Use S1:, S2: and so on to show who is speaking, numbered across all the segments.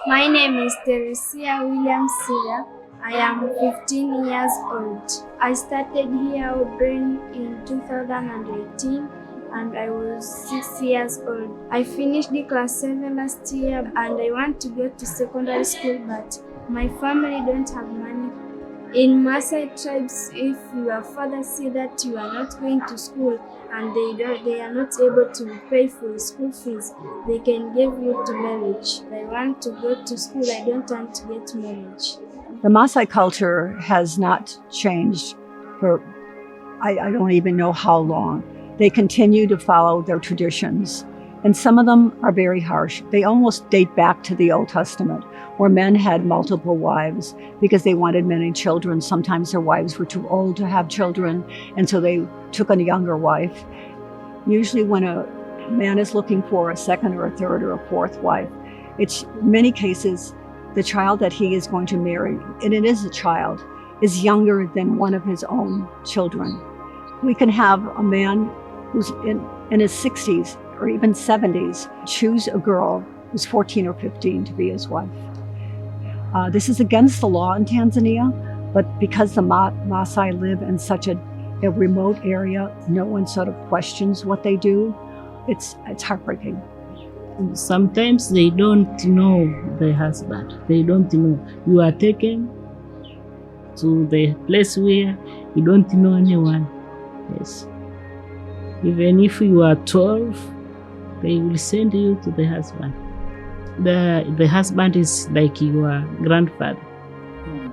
S1: My name is Teresia Williams Silla. I am 15 years old. I started here Brain in 2018 and I was 6 years old. I finished the class 7 last year and I want to go to secondary school, but my family don't have money. In Maasai tribes, if your father see that you are not going to school and they are not able to pay for school fees, they can give you to marriage. I want to go to school, I don't want to get marriage.
S2: The Maasai culture has not changed for I don't even know how long. They continue to follow their traditions, and some of them are very harsh. They almost date back to the Old Testament, where men had multiple wives because they wanted many children. Sometimes their wives were too old to have children, and so they took a younger wife. Usually when a man is looking for a second or a third or a fourth wife, it's in many cases the child that he is going to marry, and it is a child, is younger than one of his own children. We can have a man who's in his 60s or even 70s choose a girl who's 14 or 15 to be his wife. This is against the law in Tanzania, but because the Maasai live in such a remote area, no one sort of questions what they do. It's heartbreaking.
S3: Sometimes they don't know the husband. They don't know. You are taken to the place where you don't know anyone. Yes. Even if you are 12, they will send you to the husband. The husband is like your grandfather,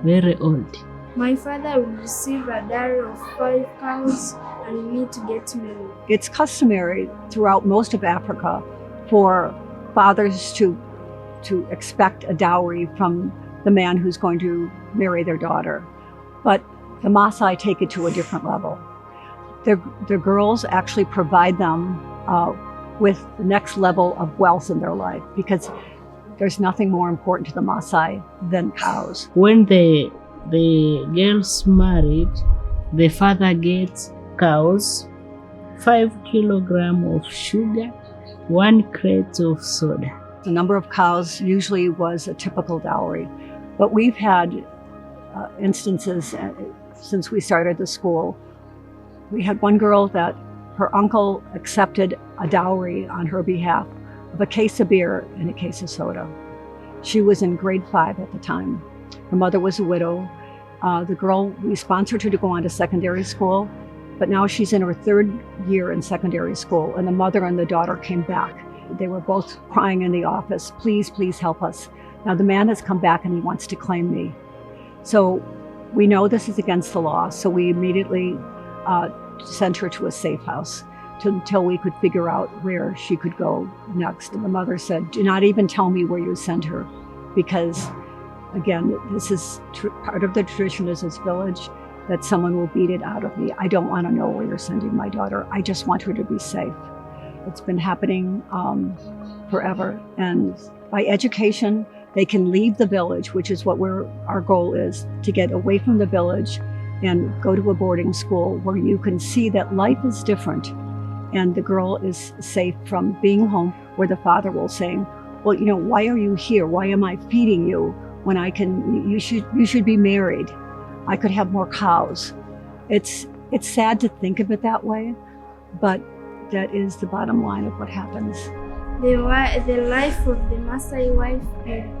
S3: very old.
S1: My father will receive a dowry of 5 cows and me to get married.
S2: It's customary throughout most of Africa for fathers to expect a dowry from the man who's going to marry their daughter. But the Maasai take it to a different level. Their girls actually provide them with the next level of wealth in their life, because there's nothing more important to the Maasai than cows.
S3: When the girls married, the father gets cows, 5 kilograms of sugar, 1 crate of soda.
S2: The number of cows usually was a typical dowry, but we've had instances since we started the school. We had one girl that her uncle accepted a dowry on her behalf of a case of beer and a case of soda. She was in grade 5 at the time. Her mother was a widow. The girl, we sponsored her to go on to secondary school, but now she's in her 3rd year in secondary school, and the mother and the daughter came back. They were both crying in the office, please, please help us. Now the man has come back and he wants to claim me. So we know this is against the law, so we immediately sent her to a safe house until we could figure out where she could go next. And the mother said, do not even tell me where you sent her, because again, this is part of the tradition of this village, that someone will beat it out of me. I don't want to know where you're sending my daughter. I just want her to be safe. It's been happening forever. And by education, they can leave the village, which is what our goal is, to get away from the village and go to a boarding school where you can see that life is different. And the girl is safe from being home, where the father will say, well, why are you here? Why am I feeding you when you should be married? I could have more cows. It's sad to think of it that way, but that is the bottom line of what happens.
S1: The life of the Maasai wife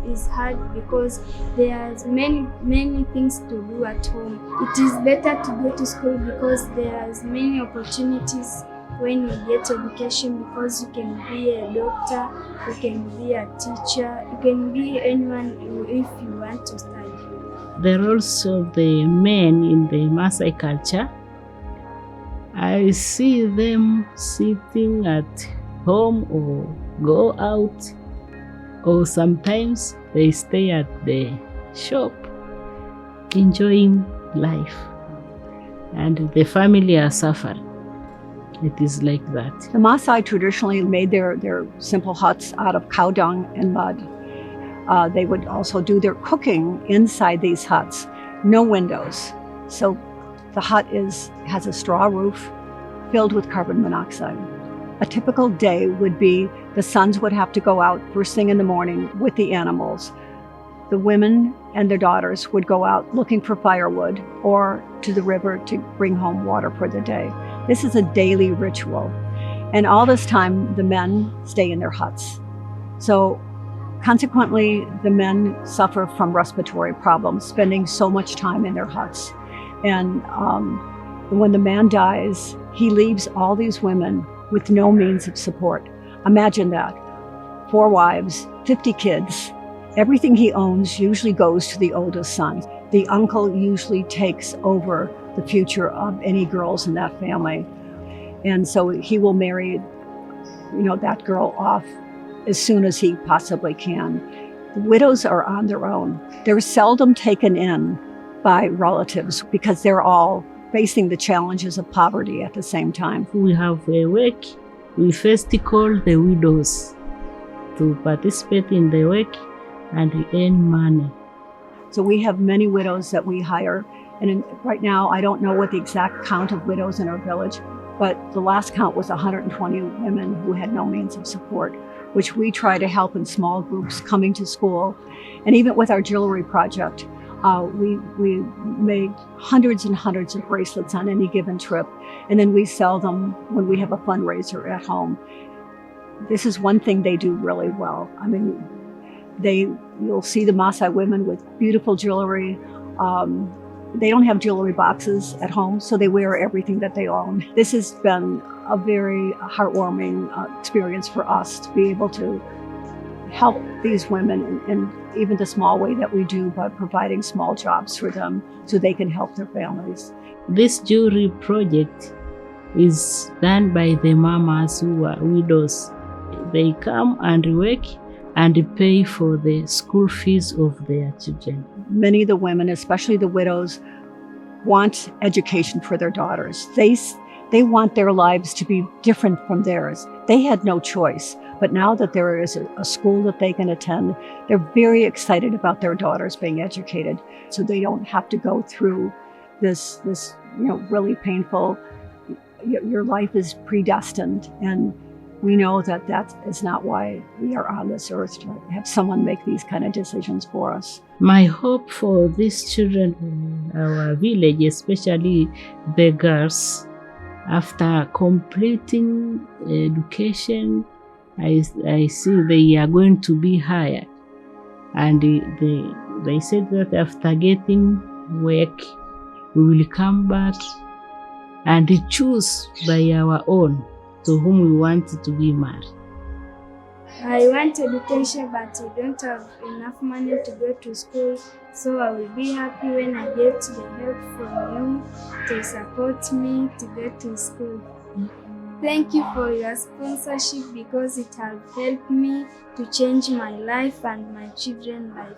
S1: is hard because there's many things to do at home. It is better to go to school because there's many opportunities when you get education, because you can be a doctor, you can be a teacher, you can be anyone if you want to study.
S3: The roles of the men in the Maasai culture, I see them sitting at home or go out, or sometimes they stay at the shop enjoying life, and the family are suffering. It is like that.
S2: The Maasai traditionally made their simple huts out of cow dung and mud. They would also do their cooking inside these huts, no windows. So the hut has a straw roof filled with carbon monoxide. A typical day would be the sons would have to go out first thing in the morning with the animals. The women and their daughters would go out looking for firewood or to the river to bring home water for the day. This is a daily ritual. And all this time, the men stay in their huts. So consequently, the men suffer from respiratory problems, spending so much time in their huts. And when the man dies, he leaves all these women with no means of support. Imagine that. 4 wives, 50 kids. Everything he owns usually goes to the oldest son. The uncle usually takes over the future of any girls in that family. And so he will marry, that girl off as soon as he possibly can. The widows are on their own. They're seldom taken in by relatives because they're all facing the challenges of poverty at the same time.
S3: We have a work. We first call the widows to participate in the work and earn money.
S2: So we have many widows that we hire. And right now, I don't know what the exact count of widows in our village, but the last count was 120 women who had no means of support, which we try to help in small groups coming to school. And even with our jewelry project, we make hundreds and hundreds of bracelets on any given trip, and then we sell them when we have a fundraiser at home. This is one thing they do really well. I mean, you'll see the Maasai women with beautiful jewelry. They don't have jewelry boxes at home, so they wear everything that they own. This has been a very heartwarming experience for us to be able to help these women in even the small way that we do by providing small jobs for them so they can help their families.
S3: This jewelry project is done by the mamas who are widows. They come and work and pay for the school fees of their children.
S2: Many of the women, especially the widows, want education for their daughters. They want their lives to be different from theirs. They had no choice, but now that there is a school that they can attend, they're very excited about their daughters being educated, so they don't have to go through this really painful, your life is predestined. And we know that is not why we are on this earth, to have someone make these kind of decisions for us.
S3: My hope for these children in our village, especially the girls, after completing education, I see they are going to be hired. And they said that after getting work, we will come back and choose by our own to whom we want to be married.
S1: I want education, but I don't have enough money to go to school, so I will be happy when I get the help from you to support me to go to school. Thank you for your sponsorship because it has helped me to change my life and my children's life.